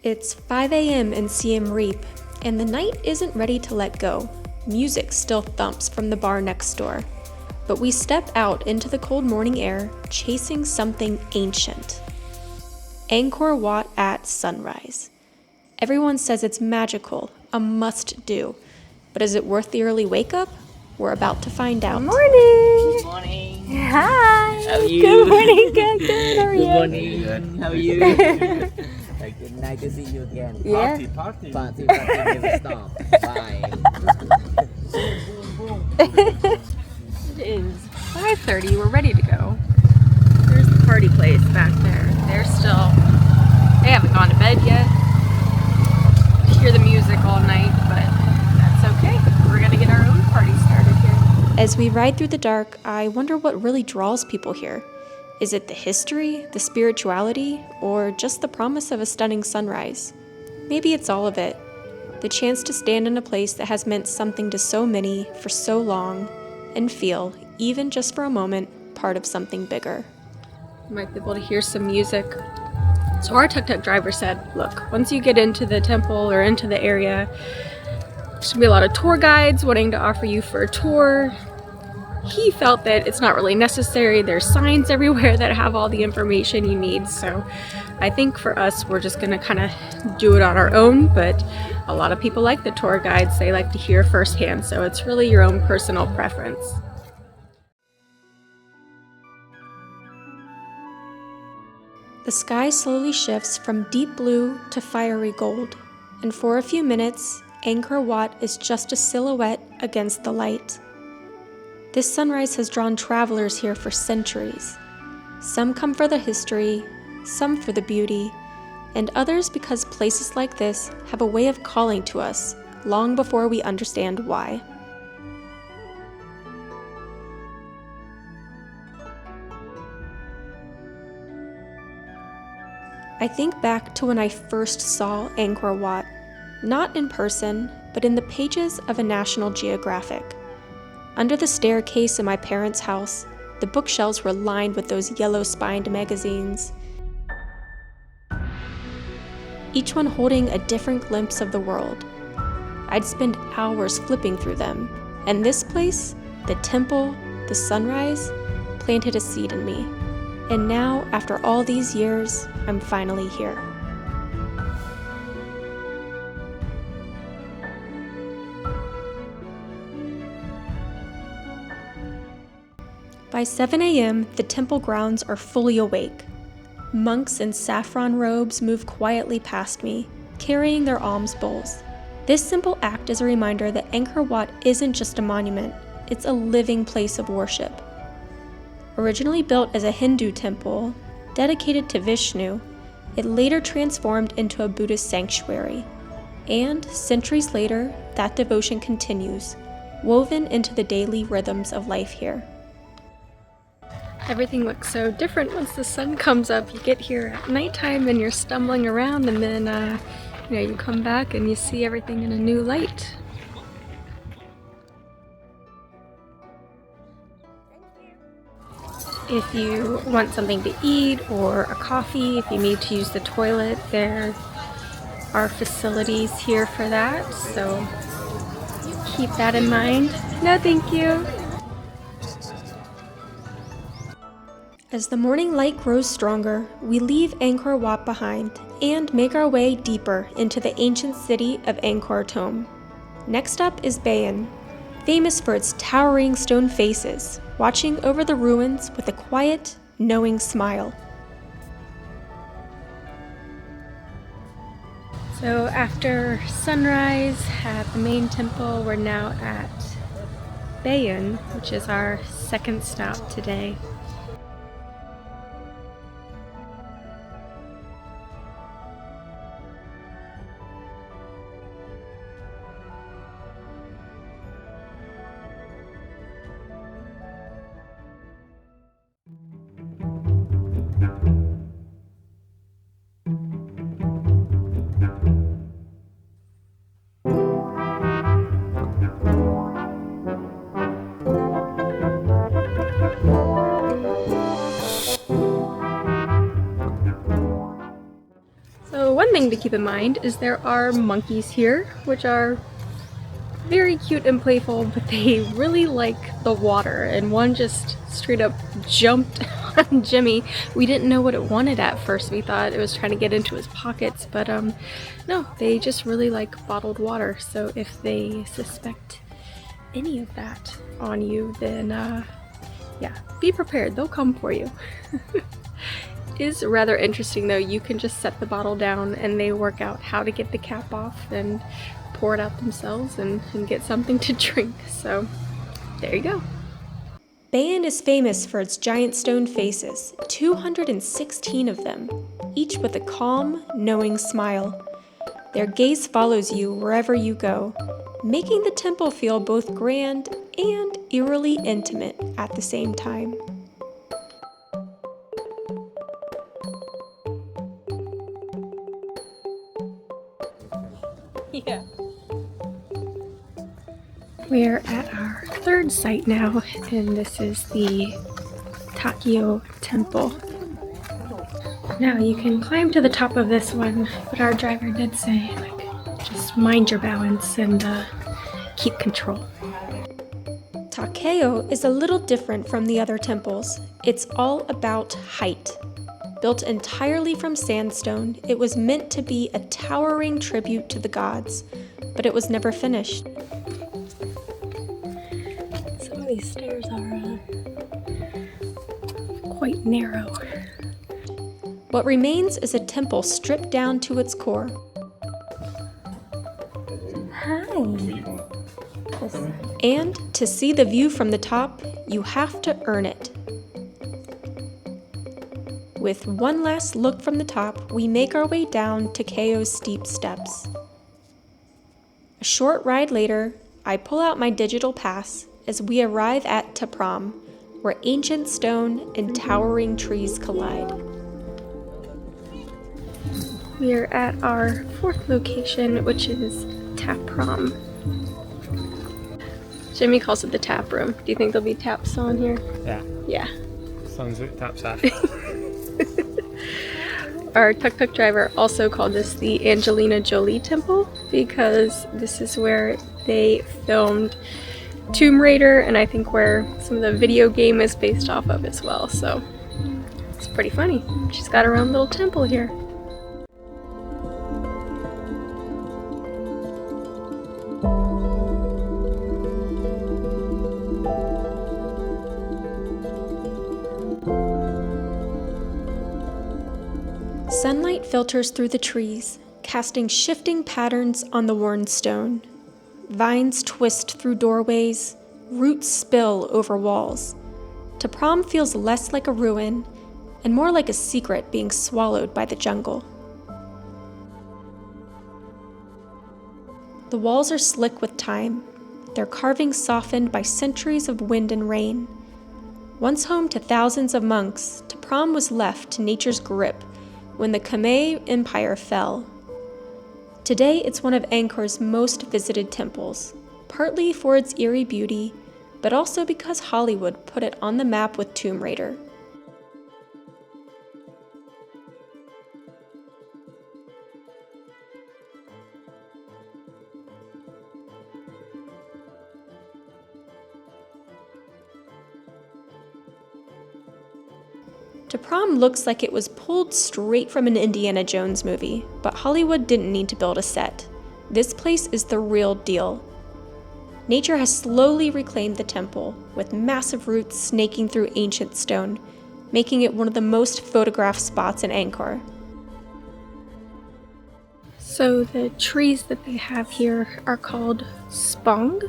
It's 5 a.m. in Siem Reap, and the night isn't ready to let go. Music still thumps from the bar next door. But we step out into the cold morning air, chasing something ancient. Angkor Wat at sunrise. Everyone says it's magical, a must-do. But is it worth the early wake-up? We're about to find out. Good morning! Good morning! Hi! How are you? Good morning, good. How are you? Good morning! How are you? Good nice to see you again. Yeah. Party never stop. Bye. It is 5:30. We're ready to go. There's the party place back there. They haven't gone to bed yet. You hear the music all night, but that's okay. We're gonna get our own party started here. As we ride through the dark, I wonder what really draws people here. Is it the history, the spirituality, or just the promise of a stunning sunrise? Maybe it's all of it. The chance to stand in a place that has meant something to so many for so long and feel, even just for a moment, part of something bigger. You might be able to hear some music. So our tuk-tuk driver said, look, once you get into the temple or into the area, there's gonna be a lot of tour guides wanting to offer you for a tour. He felt that it's not really necessary. There's signs everywhere that have all the information you need. So I think for us, we're just gonna kind of do it on our own, but a lot of people like the tour guides. They like to hear firsthand. So it's really your own personal preference. The sky slowly shifts from deep blue to fiery gold, and for a few minutes, Angkor Wat is just a silhouette against the light. This sunrise has drawn travelers here for centuries. Some come for the history, some for the beauty, and others because places like this have a way of calling to us long before we understand why. I think back to when I first saw Angkor Wat, not in person, but in the pages of a National Geographic. Under the staircase in my parents' house, the bookshelves were lined with those yellow-spined magazines, each one holding a different glimpse of the world. I'd spend hours flipping through them, and this place, the temple, the sunrise, planted a seed in me. And now, after all these years, I'm finally here. By 7 a.m., the temple grounds are fully awake. Monks in saffron robes move quietly past me, carrying their alms bowls. This simple act is a reminder that Angkor Wat isn't just a monument, it's a living place of worship. Originally built as a Hindu temple dedicated to Vishnu, it later transformed into a Buddhist sanctuary. And centuries later, that devotion continues, woven into the daily rhythms of life here. Everything looks so different once the sun comes up. You get here at nighttime and you're stumbling around, and then you come back and you see everything in a new light. If you want something to eat or a coffee, if you need to use the toilet, there are facilities here for that, so keep that in mind. No, thank you. As the morning light grows stronger, we leave Angkor Wat behind and make our way deeper into the ancient city of Angkor Thom. Next up is Bayon, famous for its towering stone faces, watching over the ruins with a quiet, knowing smile. So after sunrise at the main temple, we're now at Bayon, which is our second stop today. thing to keep in mind is there are monkeys here, which are very cute and playful, but they really like the water, and one just straight up jumped on Jimmy. We didn't know what it wanted at first. We thought it was trying to get into his pockets, but no, they just really like bottled water. So if they suspect any of that on you, then yeah, be prepared, they'll come for you. Is rather interesting though. You can just set the bottle down and they work out how to get the cap off and pour it out themselves and get something to drink. So there you go. Bayon is famous for its giant stone faces, 216 of them, each with a calm, knowing smile. Their gaze follows you wherever you go, making the temple feel both grand and eerily intimate at the same time. Yeah. We're at our third site now, and this is the Takio Temple. Now you can climb to the top of this one, but our driver did say, like, just mind your balance and keep control. Takeo is a little different from the other temples. It's all about height. Built entirely from sandstone, it was meant to be a towering tribute to the gods, but it was never finished. Some of these stairs are quite narrow. What remains is a temple stripped down to its core. Hi. And to see the view from the top, you have to earn it. With one last look from the top, we make our way down Takeo's steep steps. A short ride later, I pull out my digital pass as we arrive at Prohm, where ancient stone and towering trees collide. We're at our fourth location, which is Prohm. Jimmy calls it the tap room. Do you think there'll be taps on here? Yeah. Yeah. Sounds like taps are. Our tuk-tuk driver also called this the Angelina Jolie Temple because this is where they filmed Tomb Raider, and I think where some of the video game is based off of as well. So it's pretty funny. She's got her own little temple here. Sunlight filters through the trees, casting shifting patterns on the worn stone. Vines twist through doorways, roots spill over walls. Prohm feels less like a ruin and more like a secret being swallowed by the jungle. The walls are slick with time, their carvings softened by centuries of wind and rain. Once home to thousands of monks, Prohm was left to nature's grip when the Khmer Empire fell. Today, it's one of Angkor's most visited temples, partly for its eerie beauty, but also because Hollywood put it on the map with Tomb Raider. Prohm looks like it was pulled straight from an Indiana Jones movie, but Hollywood didn't need to build a set. This place is the real deal. Nature has slowly reclaimed the temple, with massive roots snaking through ancient stone, making it one of the most photographed spots in Angkor. So the trees that they have here are called spong.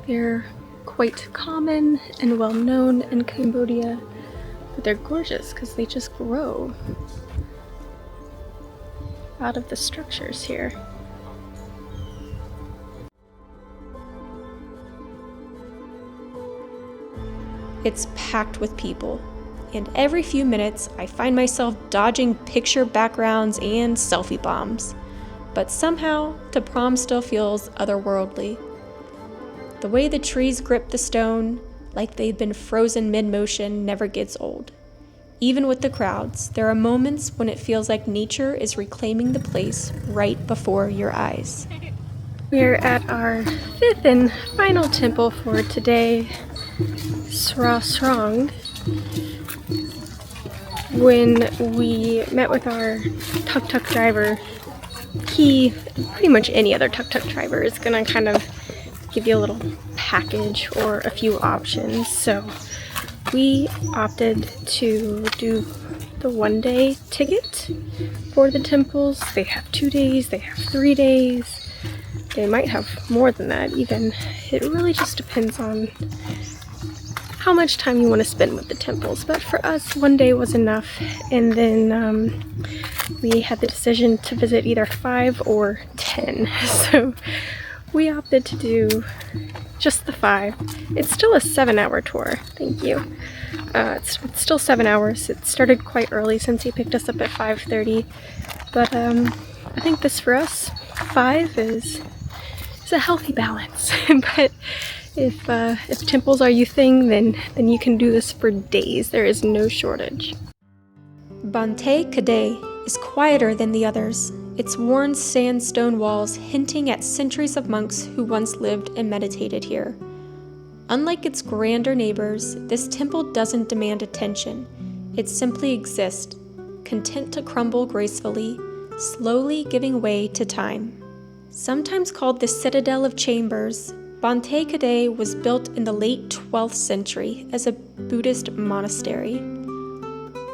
They're quite common and well known in Cambodia. But they're gorgeous because they just grow out of the structures here. It's packed with people, and every few minutes I find myself dodging picture backgrounds and selfie bombs. But somehow, Prohm still feels otherworldly. The way the trees grip the stone, like they've been frozen mid-motion, never gets old. Even with the crowds, there are moments when it feels like nature is reclaiming the place right before your eyes. We're at our fifth and final temple for today, Srong. When we met with our tuk-tuk driver, he, pretty much any other tuk-tuk driver, is gonna kind of give you a little package or a few options. So we opted to do the 1-day ticket for the temples. They have 2 days, they have 3 days. They might have more than that even. It really just depends on how much time you want to spend with the temples. But for us, 1 day was enough. And then we had the decision to visit either 5 or 10. So we opted to do just the 5. It's still a 7-hour tour. Thank you. It's still 7 hours. It started quite early since he picked us up at 5:30. But I think this for us, 5 is a healthy balance. But if temples are your thing, then you can do this for days. There is no shortage. Banteay Kdei is quieter than the others, its worn sandstone walls hinting at centuries of monks who once lived and meditated here. Unlike its grander neighbors, this temple doesn't demand attention. It simply exists, content to crumble gracefully, slowly giving way to time. Sometimes called the Citadel of Chambers, Banteay Kdei was built in the late 12th century as a Buddhist monastery.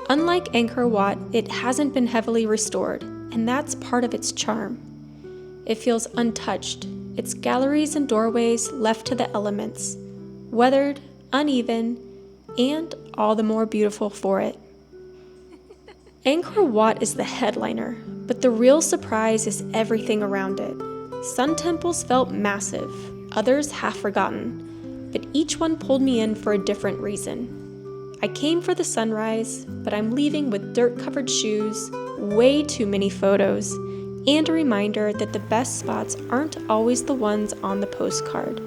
Unlike Angkor Wat, it hasn't been heavily restored, and that's part of its charm. It feels untouched, its galleries and doorways left to the elements, weathered, uneven, and all the more beautiful for it. Angkor Wat is the headliner, but the real surprise is everything around it. Some temples felt massive, others half forgotten, but each one pulled me in for a different reason. I came for the sunrise, but I'm leaving with dirt-covered shoes, way too many photos, and a reminder that the best spots aren't always the ones on the postcard.